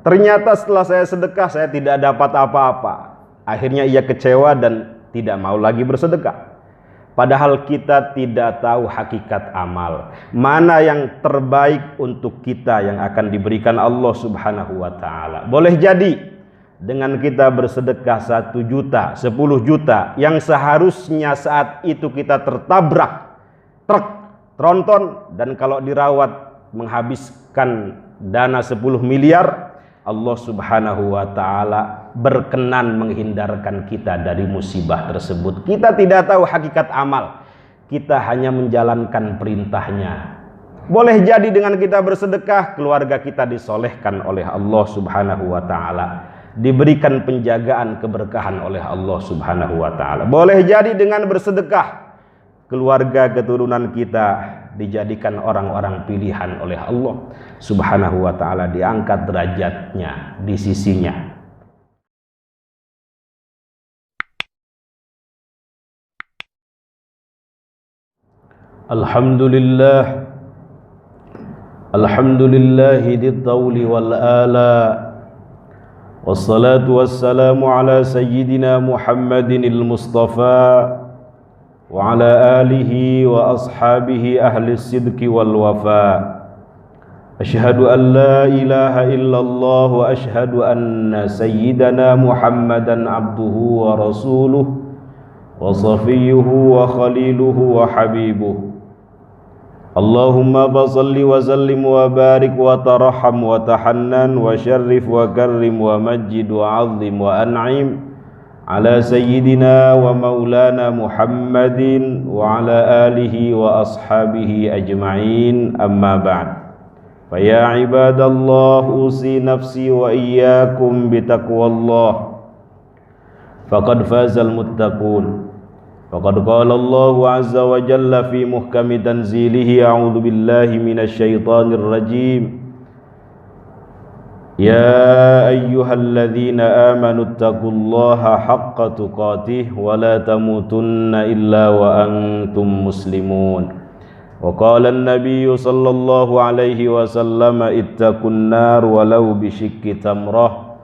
Ternyata setelah saya sedekah saya tidak dapat apa-apa. Akhirnya ia kecewa dan tidak mau lagi bersedekah. Padahal kita tidak tahu hakikat amal. Mana yang terbaik untuk kita yang akan diberikan Allah Subhanahu wa ta'ala. Boleh jadi dengan kita bersedekah 1 juta, 10 juta, yang seharusnya saat itu kita tertabrak truk tronton, dan kalau dirawat menghabiskan dana 10 miliar, Allah Subhanahu wa ta'ala berkenan menghindarkan kita dari musibah tersebut. Kita tidak tahu hakikat amal, kita hanya menjalankan perintahnya. Boleh jadi dengan kita bersedekah, keluarga kita disolehkan oleh Allah Subhanahu wa ta'ala, diberikan penjagaan keberkahan oleh Allah Subhanahu wa ta'ala. Boleh jadi dengan bersedekah, keluarga keturunan kita dijadikan orang-orang pilihan oleh Allah Subhanahu wa ta'ala, diangkat derajatnya di sisinya. Alhamdulillah, alhamdulillahi dit-tawli wal ala, wassalatu wassalamu ala sayyidina Muhammadinil Mustafa wa ala alihi wa ashabihi ahli sidqi wal wafa. Asyhadu an la ilaha illallah wa asyhadu anna sayyidana Muhammadan abduhu wa rasuluh wa safiyuhu wa khaliluhu wa habibuh. Allahumma basalli wa sallim wa barik wa taraham wa tahannan wa syarrif wa karrim wa majid wa azim wa an'im ala sayyidina wa maulana Muhammadin wa ala alihi wa ashabihi ajma'in, amma ba'd. Fa ya ibadallah, usi nafsi wa iyyakum bitaqwallah, faqad fazal muttaqun. Faqad qala Allah azza wa jalla fi muhkami tanzilihi, a'udzu billahi minasy syaithanir rajim. Ya ayyuhalladzina amanu taqullaha haqqa tuqatih wa la tamutunna illa wa antum muslimun. Wa qala an-nabiyyu sallallahu alaihi wasallam, ittaqun nar walau bisyikki tamrah,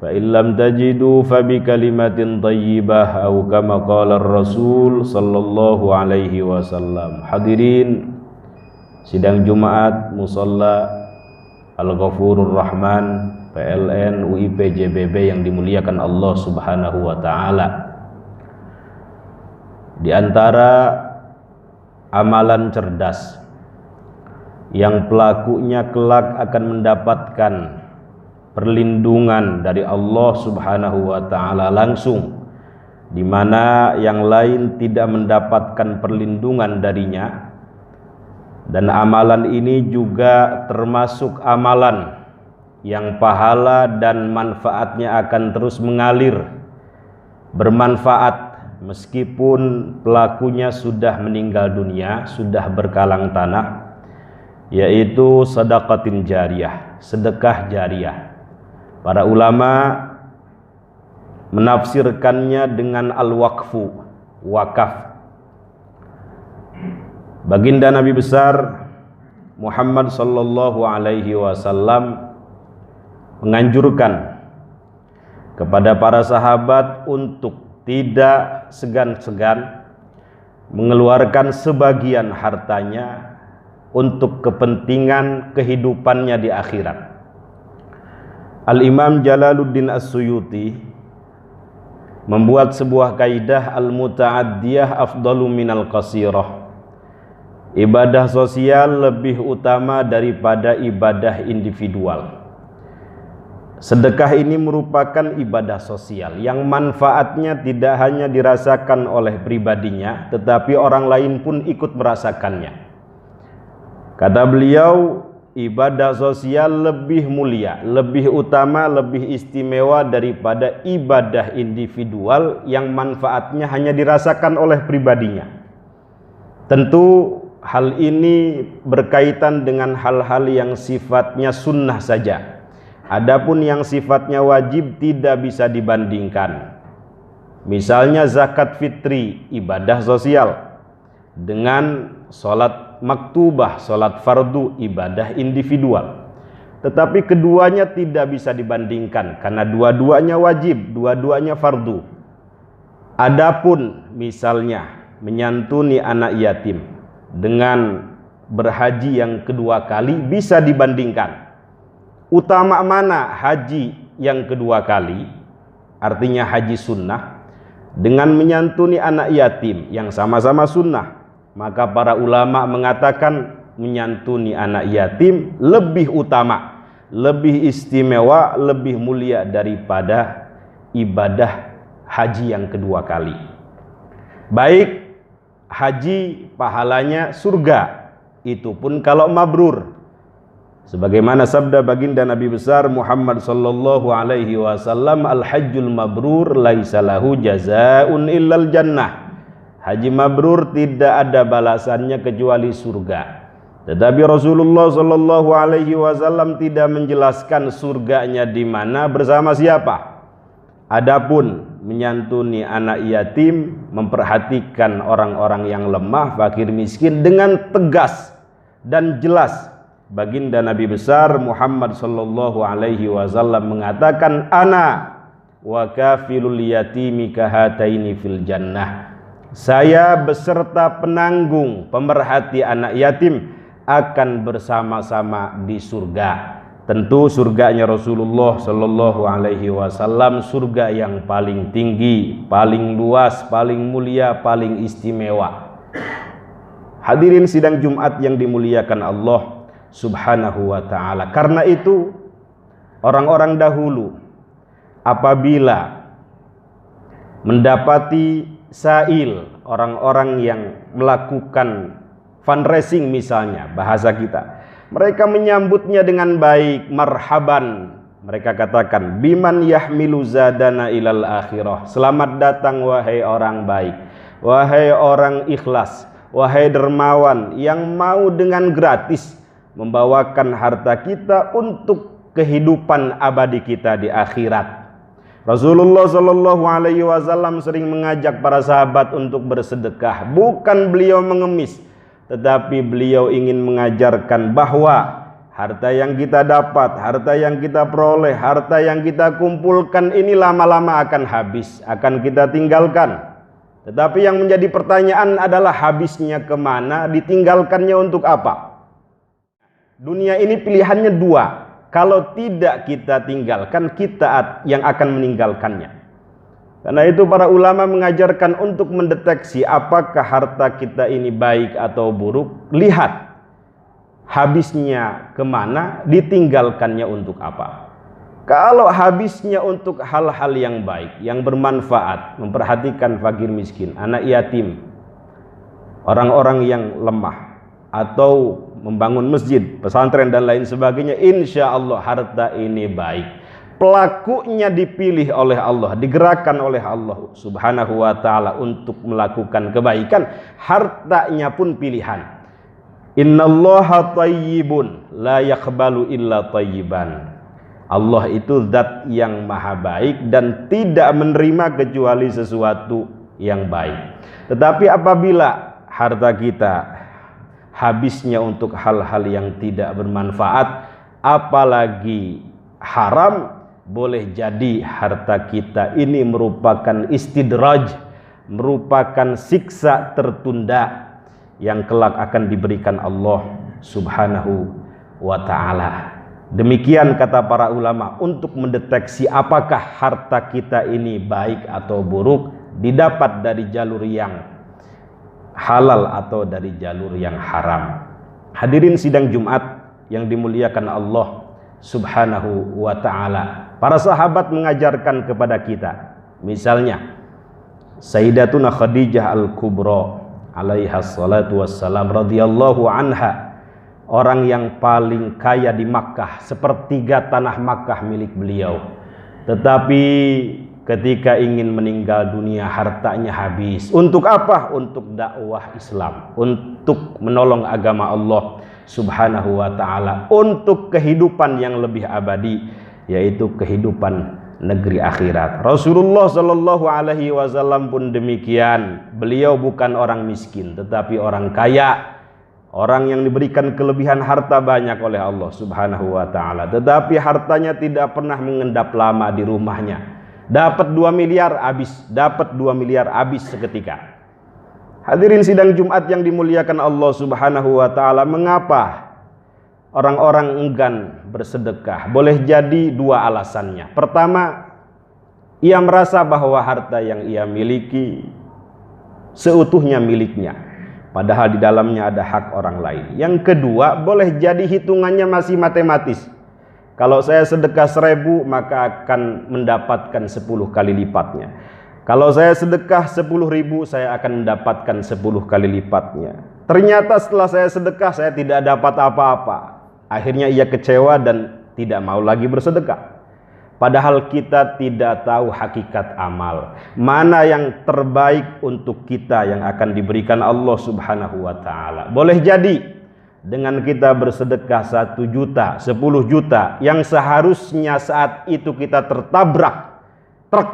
fa in lam tajidu fa bi kalimatin thayyibah, aw kama qala ar-rasul sallallahu alaihi wasallam. Hadirin sidang Jumat Musalla Al-Ghafurur Rahman PLN UIP JBB yang dimuliakan Allah Subhanahu wa ta'ala. Di antara amalan cerdas yang pelakunya kelak akan mendapatkan perlindungan dari Allah Subhanahu wa ta'ala langsung, di mana yang lain tidak mendapatkan perlindungan darinya. Dan amalan ini juga termasuk amalan yang pahala dan manfaatnya akan terus mengalir, bermanfaat meskipun pelakunya sudah meninggal dunia, sudah berkalang tanah, yaitu sedekatin jariyah, sedekah jariyah. Para ulama menafsirkannya dengan al-waqfu, wakaf. Baginda Nabi besar Muhammad sallallahu alaihi wasallam menganjurkan kepada para sahabat untuk tidak segan-segan mengeluarkan sebagian hartanya untuk kepentingan kehidupannya di akhirat. Al-Imam Jalaluddin As-Suyuti membuat sebuah kaidah al-muta'addiyah afdalu minal qasirah. Ibadah sosial lebih utama daripada ibadah individual. Sedekah ini merupakan ibadah sosial yang manfaatnya tidak hanya dirasakan oleh pribadinya, tetapi orang lain pun ikut merasakannya. Kata beliau, ibadah sosial lebih mulia, lebih utama, lebih istimewa daripada ibadah individual yang manfaatnya hanya dirasakan oleh pribadinya. Tentu hal ini berkaitan dengan hal-hal yang sifatnya sunnah saja. Adapun yang sifatnya wajib tidak bisa dibandingkan. Misalnya zakat fitri, ibadah sosial, dengan sholat maktubah, sholat fardu, ibadah individual. Tetapi keduanya tidak bisa dibandingkan karena dua-duanya wajib, dua-duanya fardu. Adapun misalnya menyantuni anak yatim dengan berhaji yang kedua kali bisa dibandingkan. Utama mana haji yang kedua kali, artinya haji sunnah, dengan menyantuni anak yatim yang sama-sama sunnah? Maka para ulama mengatakan menyantuni anak yatim lebih utama, lebih istimewa, lebih mulia daripada ibadah haji yang kedua kali. Baik haji pahalanya surga, itu pun kalau mabrur. Sebagaimana sabda baginda Nabi besar Muhammad sallallahu alaihi wasallam, al-hajjul mabrur laisa lahu jazaa'un illal jannah. Haji mabrur tidak ada balasannya kecuali surga. Tetapi Rasulullah sallallahu alaihi wasallam tidak menjelaskan surganya di mana, bersama siapa. Adapun menyantuni anak yatim, memperhatikan orang-orang yang lemah, fakir miskin dengan tegas dan jelas, baginda Nabi besar Muhammad sallallahu alaihi wasallam mengatakan, ana wa kafilul yatimi kahataini fil jannah. Saya beserta penanggung pemerhati anak yatim akan bersama-sama di surga. Tentu surganya Rasulullah sallallahu alaihi wasallam surga yang paling tinggi, paling luas, paling mulia, paling istimewa. Hadirin sidang Jumat yang dimuliakan Allah Subhanahu wa ta'ala. Karena itu orang-orang dahulu apabila mendapati sail, orang-orang yang melakukan fundraising misalnya, bahasa kita, mereka menyambutnya dengan baik, marhaban. Mereka katakan, biman yahmilu zadana ilal akhirah. Selamat datang wahai orang baik, wahai orang ikhlas, wahai dermawan yang mau dengan gratis membawakan harta kita untuk kehidupan abadi kita di akhirat. Rasulullah sallallahu alaihi wasallam sering mengajak para sahabat untuk bersedekah. Bukan beliau mengemis, tetapi beliau ingin mengajarkan bahwa harta yang kita dapat, harta yang kita peroleh, harta yang kita kumpulkan ini lama-lama akan habis, akan kita tinggalkan. Tetapi yang menjadi pertanyaan adalah habisnya kemana, ditinggalkannya untuk apa? Dunia ini pilihannya dua. Kalau tidak kita tinggalkan, kita yang akan meninggalkannya. Karena itu para ulama mengajarkan untuk mendeteksi apakah harta kita ini baik atau buruk, lihat habisnya kemana, ditinggalkannya untuk apa. Kalau habisnya untuk hal-hal yang baik, yang bermanfaat, memperhatikan fakir miskin, anak yatim, orang-orang yang lemah, atau membangun masjid, pesantren dan lain sebagainya, insya Allah harta ini baik. Pelakunya dipilih oleh Allah, digerakkan oleh Allah Subhanahu wa ta'ala untuk melakukan kebaikan, hartanya pun pilihan. Innallaha tayyibun la yaqbalu illa tayyiban. Allah itu zat yang maha baik dan tidak menerima kecuali sesuatu yang baik. Tetapi apabila harta kita habisnya untuk hal-hal yang tidak bermanfaat, apalagi haram, boleh jadi harta kita ini merupakan istidraj, merupakan siksa tertunda yang kelak akan diberikan Allah Subhanahu wa ta'ala. Demikian kata para ulama, untuk mendeteksi apakah harta kita ini baik atau buruk, didapat dari jalur yang halal atau dari jalur yang haram. Hadirin sidang Jumat yang dimuliakan Allah Subhanahu wa ta'ala. Para sahabat mengajarkan kepada kita, misalnya Sayyidatuna Khadijah Al-Kubra alaiha salatu wassalam radhiyallahu anha, orang yang paling kaya di Makkah, sepertiga tanah Makkah milik beliau. Tetapi ketika ingin meninggal dunia, hartanya habis. Untuk apa? Untuk dakwah Islam, untuk menolong agama Allah Subhanahu wa ta'ala, untuk kehidupan yang lebih abadi, yaitu kehidupan negeri akhirat. Rasulullah sallallahu alaihi wasallam pun demikian. Beliau bukan orang miskin, tetapi orang kaya, Orang yang diberikan kelebihan harta banyak oleh Allah Subhanahu wa ta'ala, tetapi hartanya tidak pernah mengendap lama di rumahnya. Dapat 2 miliar habis, dapat 2 miliar habis seketika. Hadirin sidang Jumat yang dimuliakan Allah Subhanahu wa ta'ala, mengapa orang-orang enggan bersedekah? Boleh jadi 2 alasannya. Pertama, ia merasa bahwa harta yang ia miliki seutuhnya miliknya, padahal di dalamnya ada hak orang lain. Yang kedua, boleh jadi hitungannya masih matematis. Kalau saya sedekah 1000, maka akan mendapatkan 10 kali lipatnya. Kalau saya sedekah 10.000, saya akan mendapatkan 10 kali lipatnya. Ternyata setelah saya sedekah, saya tidak dapat apa-apa. Akhirnya ia kecewa dan tidak mau lagi bersedekah. Padahal kita tidak tahu hakikat amal, mana yang terbaik untuk kita yang akan diberikan Allah Subhanahu wa ta'ala. Boleh jadi dengan kita bersedekah 1 juta, 10 juta, yang seharusnya saat itu kita tertabrak truk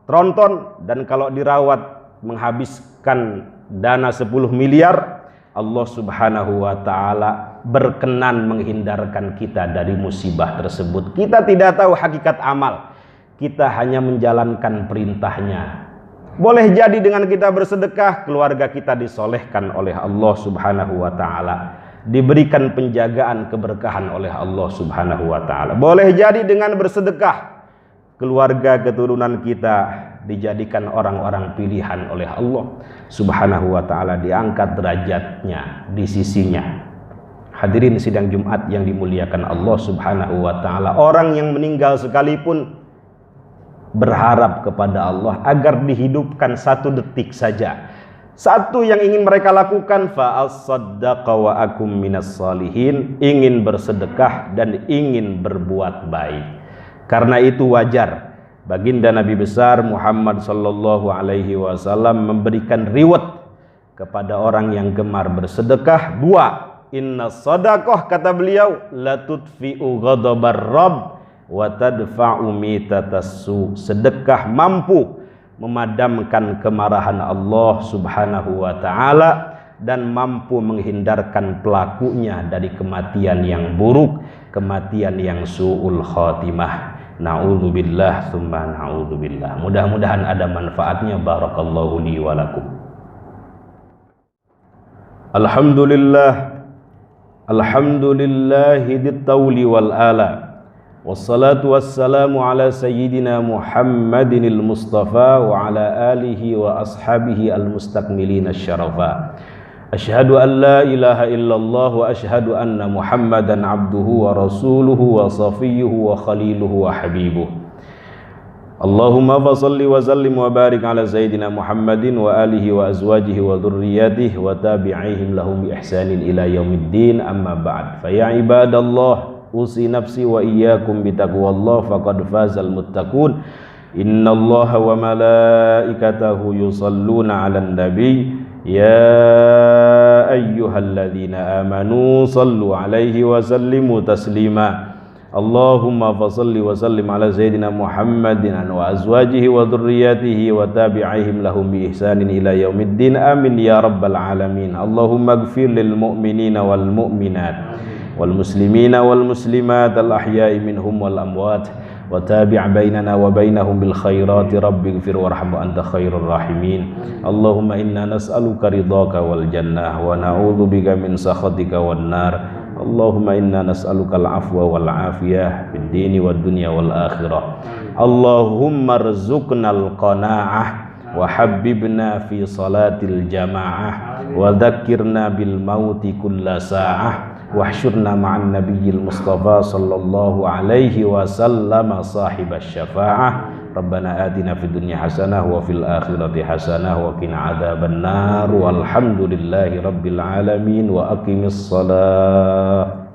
tronton, dan kalau dirawat menghabiskan dana 10 miliar, Allah Subhanahu wa ta'ala berkenan menghindarkan kita dari musibah tersebut. Kita tidak tahu hakikat amal, kita hanya menjalankan perintahnya. Boleh jadi dengan kita bersedekah, keluarga kita disolehkan oleh Allah Subhanahu wa ta'ala, diberikan penjagaan keberkahan oleh Allah Subhanahu wa ta'ala. Boleh jadi dengan bersedekah, keluarga keturunan kita dijadikan orang-orang pilihan oleh Allah Subhanahu wa ta'ala, diangkat derajatnya di sisinya. Hadirin sidang Jumat yang dimuliakan Allah Subhanahu wa ta'ala, orang yang meninggal sekalipun berharap kepada Allah agar dihidupkan 1 detik saja. Satu yang ingin mereka lakukan, fa'as-saddaqa wa akum minas salihin, ingin bersedekah dan ingin berbuat baik. Karena itu wajar baginda Nabi besar Muhammad sallallahu alaihi wasallam memberikan reward kepada orang yang gemar bersedekah. 2, inna sadaqah, kata beliau, la tudfi'u ghadabar rabb wa tadfa'u mitatassu. Sedekah mampu memadamkan kemarahan Allah Subhanahu wa ta'ala dan mampu menghindarkan pelakunya dari kematian yang buruk, kematian yang su'ul khatimah. Na'udzubillah tsumma na'udzubillah. Mudah-mudahan ada manfaatnya. Barakallahu li wa lakum. Alhamdulillah, alhamdulillahi dit-tawli wal ala, wassalatu wassalamu ala sayyidina Muhammadinil Mustafa wa ala alihi wa ashabihi al-mustakmilina syarafa. Asyhadu an la ilaha illallah wa asyhadu anna Muhammadan abduhu wa rasuluhu wa safiyyuhu wa khaliluhu wa habibuh. Allahumma fasalli wa sallim wa barik ala sayyidina Muhammadin wa alihi wa azwajihi wa dhurriyyatihi wa tabi'ihim lahum bi ihsanin ila yaumiddin, amma ba'd. Fa ya ibadallah, usi nafsi wa iyyakum bi taqwallah faqad fazal muttaqun. Innallaha wa malaikatahu yusalluna 'alan nabiy. Ya ayyuhalladzina amanu sallu alaihi wa sallimu taslima. Allahumma fasalli wa sallim ala sayyidina Muhammadin wa azwajihi wa dhurriyyatihi wa tabi'ihim lahum bi ihsanin ila yaumiddin, amin ya rabbal alamin. Allahumma ighfir lil mu'minina wal mu'minat wal muslimina wal muslimat al ahya'i minhum wal amwat wa tabi' bainana wa bainahum bil khairati rabbighfir warham wa anta khairur rahimin. Allahumma inna nas'aluka ridhaka wal jannah wa na'udzubika min sakhatika wan nar. Allahumma inna nas'aluka al afwa wal afiyah fid dini wad dunya wal akhirah. Allahumma rzuqna al qanaa'ah wa habbibna fi salatil jamaah wa dhakkirna bil mauti kulla sa'ah wahsyurna ma'an nabiyil mustafa sallallahu alaihi wasallam sahibas syafa'ah. Rabbana atina fid dunya hasanah wa fil akhirati hasanah wa qina adzaban nar. Walhamdulillahi rabbil alamin wa aqimis salah.